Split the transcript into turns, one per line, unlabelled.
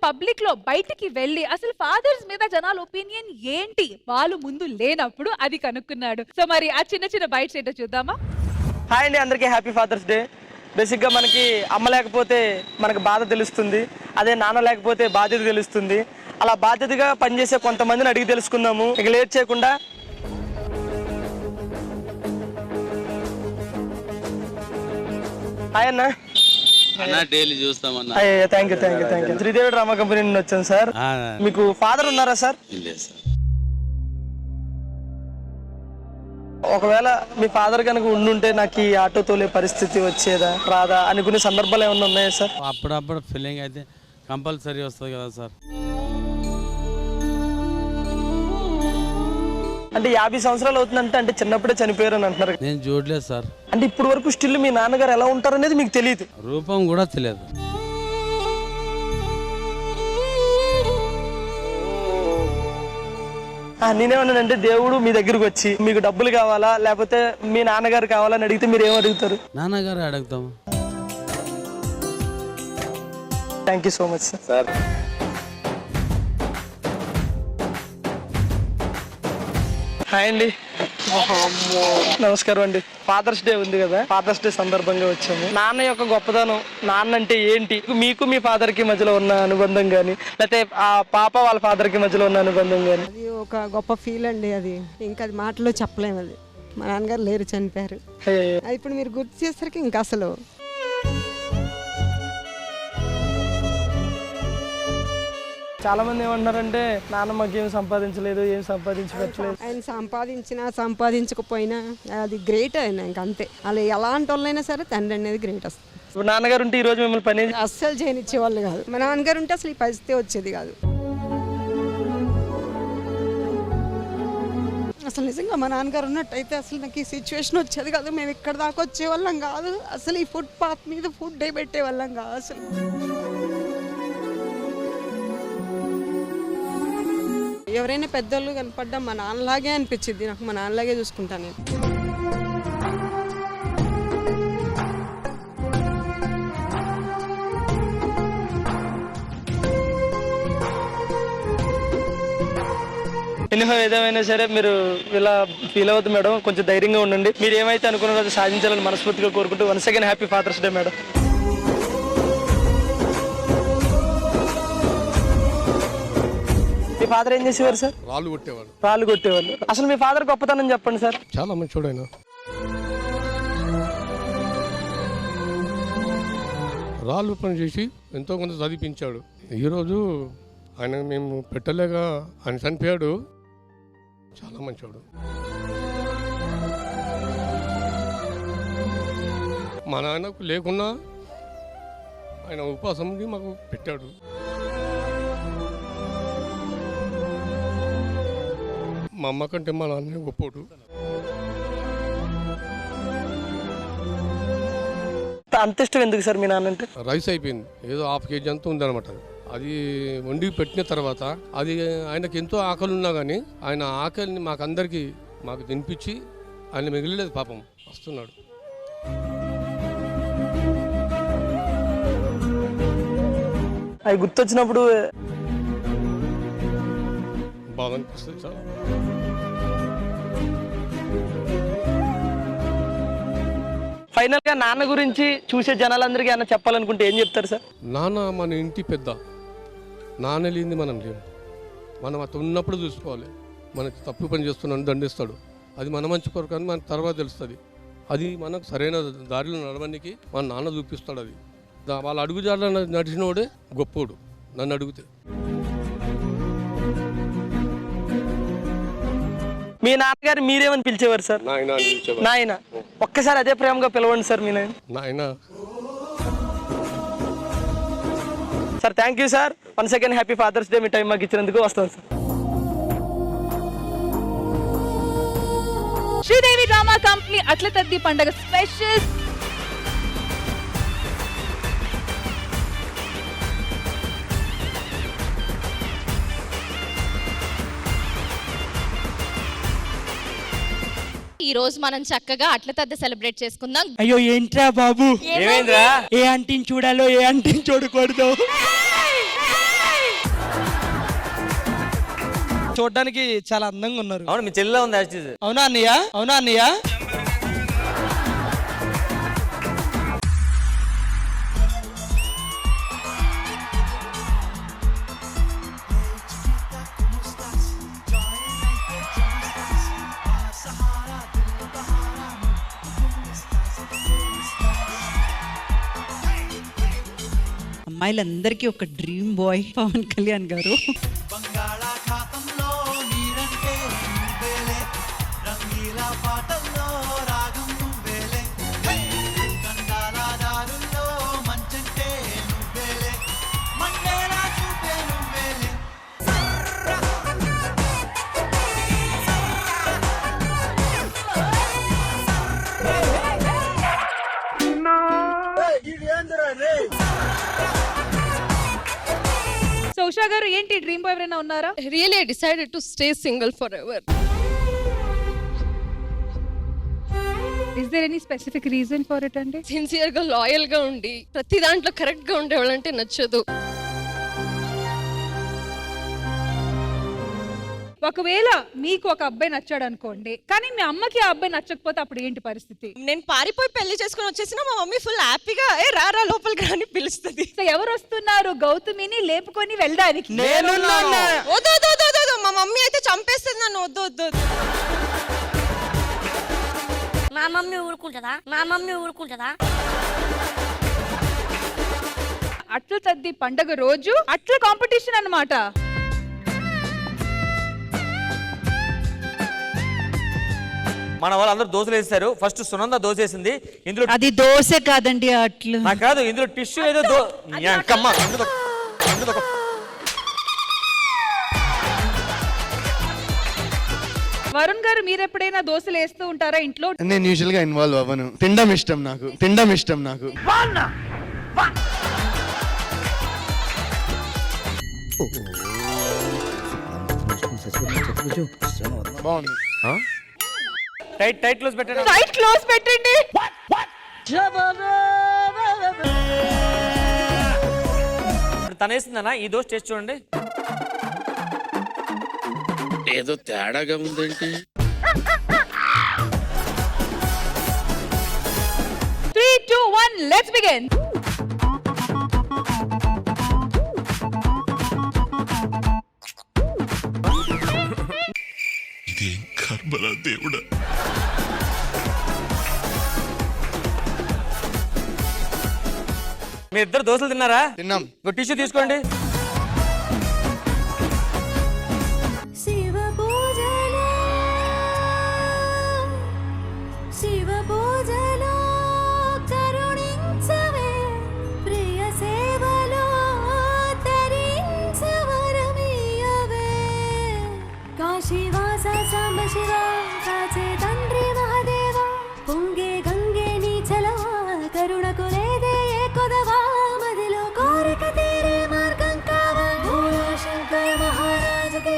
Public లో బయటికి వెళ్ళి అసలు ఫాదర్స్ మీద జనాల ఒపీనియన్ ఏంటి వాళ్ళు ముందు లేనప్పుడు అది కనుక్కున్నాడు. సో మరి ఆ చిన్న చిన్న బైట్స్ ఏంటో చూద్దామా.
హాయ్ అండి, అందరికీ హ్యాపీ ఫాదర్స్ డే. బేసిక్గా మనకి అమ్మ లేకపోతే మనకు బాధ తెలుస్తుంది, అదే నాన్న లేకపోతే బాధ్యత తెలుస్తుంది. అలా బాధ్యతగా పనిచేసే కొంతమందిని అడిగి తెలుసుకుందాము. ఇక లేట్ చేయకుండా హాయ్ అన్న.
డైలీ చూస్తామన్నా.
Thank you. Sridevi drama company నుండి వచ్చాను సార్. మీకు ఫాదర్ ఉన్నారా సార్? ఒకవేళ మీ ఫాదర్ కనుక ఉండుంటే నాకు ఈ ఆటో తోలే పరిస్థితి వచ్చేదా రాదా అనుకునే సందర్భాలు ఏమైనా ఉన్నాయా సార్?
అప్పుడప్పుడు ఫీలింగ్ అయితే కంపల్సరీ వస్తుంది కదా సార్.
అంటే 50 సంవత్సరాలు అవుతుందంటే అంటే చిన్నప్పుడే చనిపోయారు అని అంటున్నారు.
నేను చూడలేదు సార్.
అంటే ఇప్పుడు వరకు స్టిల్ మీ నాన్నగారు ఎలా ఉంటారు అనేది మీకు తెలియదు?
రూపం కూడా తెలియదు.
నేనేమన్నానంటే దేవుడు మీ దగ్గరకు వచ్చి మీకు డబ్బులు కావాలా లేకపోతే మీ నాన్నగారు కావాలని అడిగితే మీరు ఏం అడుగుతారు?
నాన్నగారు అడుగుతాము.
Thank you so much sir. Hi అండి. నమస్కారం అండి. ఫాదర్స్ డే ఉంది కదా, ఫాదర్స్ డే సందర్భంగా వచ్చాము. నాన్న యొక్క గొప్పదనం, నాన్న అంటే ఏంటి, మీకు మీ ఫాదర్ కి మధ్యలో ఉన్న అనుబంధం గానీ లేకపోతే ఆ పాప వాళ్ళ ఫాదర్ కి మధ్యలో ఉన్న అనుబంధం గానీ?
అది ఒక గొప్ప ఫీల్ అండి. అది ఇంకా అది మాటలో చెప్పలేము. అది మా నాన్నగారు లేరు, చనిపోయారు. అది ఇప్పుడు మీరు గుర్తు చేసరికి ఇంకా అసలు
చాలా మంది ఏమంటున్నారంటే నాన్నమ్మకి ఏం సంపాదించలేదు, ఏం సంపాదించి పెట్టలేదు.
ఆయన సంపాదించినా సంపాదించకపోయినా అది గ్రేట్. ఆయన ఇంకా అంతే. అలా ఎలాంటి వాళ్ళైనా సరే తండ్రి అనేది గ్రేట్. వస్తుంది.
ఇప్పుడు నాన్నగారు ఉంటే ఈ రోజు మిమ్మల్ని పని
అస్సలు చేయనిచ్చేవాళ్ళు కాదు. మా నాన్నగారు ఉంటే అసలు ఈ పరిస్థితి వచ్చేది కాదు. అసలు నిజంగా మా నాన్నగారు ఉన్నట్టయితే అసలు నాకు ఈ సిచ్యువేషన్ వచ్చేది కాదు. మేము ఇక్కడ దాకా వచ్చేవాళ్ళం కాదు. అసలు ఈ ఫుట్ పాత్ మీద ఫుడ్ డే పెట్టేవాళ్ళం కాదు అసలు. ఎవరైనా పెద్దోళ్ళు కనపడ్డా మా నాన్నలాగే అనిపించింది నాకు. మా నాన్నలాగే చూసుకుంటాను నేను.
ఎన్నో ఏదేమైనా సరే మీరు ఇలా ఫీల్ అవుతుంది మేడం. కొంచెం ధైర్యంగా ఉండండి. మీరు ఏమైతే అనుకున్నారో అది సాధించాలని మనస్ఫూర్తిగా కోరుకుంటూ once again happy father's day madam. మీ ఫాదర్ ఏం చేసేవారు సార్? రాళ్ళు కొట్టేవాళ్ళు. అసలు మీ ఫాదర్ గొప్పతనం చెప్పండి సార్.
చాలా మంచోడు ఆయన. రాళ్ళు పని చేసి ఎంతో కొంత చదివించాడు. ఈరోజు ఆయన మేము పెట్టలేక ఆయన చనిపోయాడు. చాలా మంచోడు. మా నాన్నకు లేకున్నా ఆయన ఉపవాసం ఉండి మాకు పెట్టాడు. మా అమ్మ కంటే మా నాన్న గొప్పోడు.
అంత ఇష్టం ఎందుకు సార్ మీ నాన్న అంటే?
రైస్ అయిపోయింది, ఏదో 1/2 kg అంతా ఉందన్నమాట. అది వండి పెట్టిన తర్వాత అది ఆయనకి ఎంతో ఆకలి ఉన్నా కానీ ఆయన ఆకలిని మాకు తినిపించి ఆయన మిగిలిలేదు. పాపం వస్తున్నాడు.
అవి గుర్తొచ్చినప్పుడు
బాగా అనిపిస్తుంది చాలా.
ఫైనల్ గా నాన్న గురించి చూసే జనాలందరికీ ఏమైనా చెప్పాలనుకుంటే ఏం చెప్తారు సార్?
నాన్న మన ఇంటి పెద్ద. నాన్న లేనిది మనం లేము. మనం అతను ఉన్నప్పుడు చూసుకోవాలి. మనకి తప్పు పని చేస్తున్నాను దండిస్తాడు. అది మన మంచి కొరకు కానీ మనకు తర్వాత తెలుస్తుంది. అది మనకు సరైన దారిలో నడవడానికి మన నాన్న చూపిస్తాడు. అది వాళ్ళ అడుగుజాడలో నడిచినోడే గొప్పోడు నన్ను అడిగితే.
మీ నాన్నగారు మీరేమని పిలిచేవారు సార్? నాయన. ఒక్కసారి అదే ప్రేమగా పిలవండి సార్ మీ
నాయన.
Sir thank you sir. Once again happy father's day. మీ టైం మాకు ఇచ్చినందుకు. వస్తాను సార్.
శ్రీదేవి డ్రామా కంపెనీ అట్ల తద్ది పండగ స్పెషల్
ఈ రోజు మనం చక్కగా అట్ల తద్ది సెలబ్రేట్ చేసుకుందాం.
అయ్యో ఏంట్రా బాబు,
ఏమైందిరా?
ఏ అంటిని చూడాలో ఏ అంటిని చూడకూడదు.
చూడడానికి చాలా అందంగా ఉన్నారు.
అవును, మీ చెల్లిలో ఉంది యాక్చువల్లీ.
అవునా అన్నయ్య? అవునా అన్నయ్య?
అమ్మాయిలందరికీ ఒక డ్రీమ్ బాయ్ పవన్ కళ్యాణ్ గారు.
సో ఉషా గారు ఏంటి డ్రీమ్ బాయ్ ఎవరైనా ఉన్నారా?
Really I decided to stay single forever.
Is there any specific reason for it అండి?
సిన్సియర్ గా లాయల్ గా ఉండి ప్రతి దాంట్లో కరెక్ట్ గా ఉండేవాళ్ళంటే నచ్చదు.
ఒకవేళ మీకు ఒక అబ్బాయి నచ్చాడు అనుకోండి, కానీ మీ అమ్మకి ఆ అబ్బాయి నచ్చకపోతే అప్పుడు ఏంటి పరిస్థితి?
నేను పారిపోయి పెళ్లి చేసుకుని వచ్చేసినా మా మమ్మీ ఫుల్ హ్యాపీగా ఏ రా లోపలికి రాని పిలుస్తుంది.
సో ఎవరు వస్తున్నారు గౌతమిని లేపుకొని వెళ్ళడానికి?
వద్దు మా మమ్మీ అయితే చంపేస్తుంది నన్ను. వద్దు
మా మమ్మీ ఊరుకుంటదా?
అట్ల తద్ది పండగ రోజు అట్ల కాంపిటీషన్ అన్నమాట.
మన వాళ్ళు అందరూ దోశలు వేస్తారు. ఫస్ట్ సునంద దోశ వేసింది. ఇందులో
అది దోశ కాదండి, అట్లు.
నాకు కాదు, ఇందులో టిష్యూ ఏదో
వరుణ్ గారు మీరు ఎప్పుడైనా దోశలు వేస్తూ ఉంటారా ఇంట్లో?
నేను యూజువల్ గా ఇన్వాల్వ్ అవ్వను. తినడం ఇష్టం నాకు. బాగుంది.
టైట్ క్లోజ్ పెట్టండి.
టైట్ క్లోజ్ పెట్టండి.
తను వేసిందనా ఈ దోశ టేస్ట్ చూడండి.
ఏదో తేడాగా ఉందేంటి?
3, 2, 1 లెట్స్ బిగిన్.
ఇదేం కర్మరా దేవుడా.
మీ ఇద్దరు దోశలు తిన్నారా?
తిన్నాం.
ఒక టిష్యూ తీసుకోండి.
కరుణకు లేదే కొదవా మదిలో కోరిక తీరే మార్గం కావా. శంకర మహారాజుకి